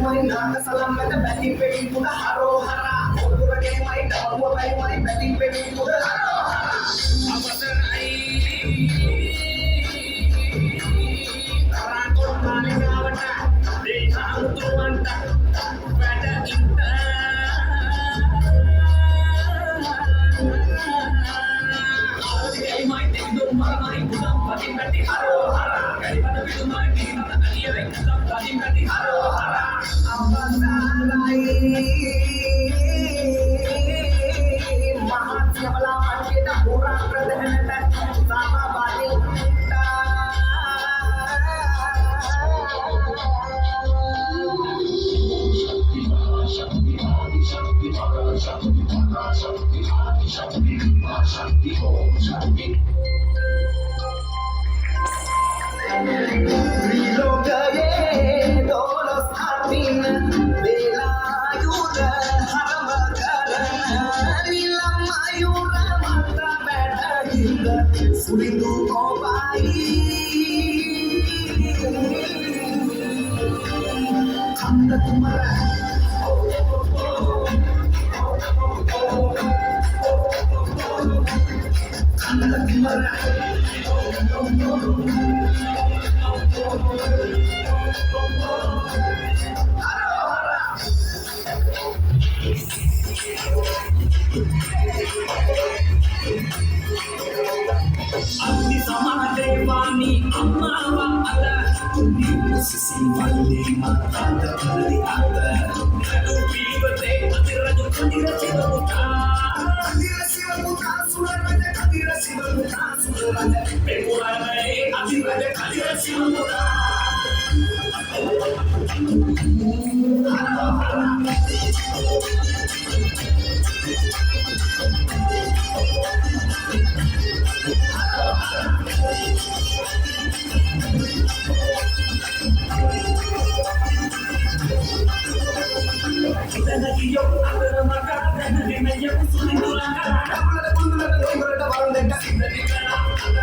Money, not the salam, and the betting baby to the haro hara. Over again, my dog, my betting baby to the haro hara. Surindu Obai Kanda Tumara Kanda Tumara Abdi sama devani amma ala sisi wali mata dari ada kadu bibate adiraju kadira sivamuta surana kadira sivamuta surana pepurana adiraju kadira sivamuta kita lagi yuk ada maka dan dengan yang sulit durangkan ada pun ada baru dekat dari kana ada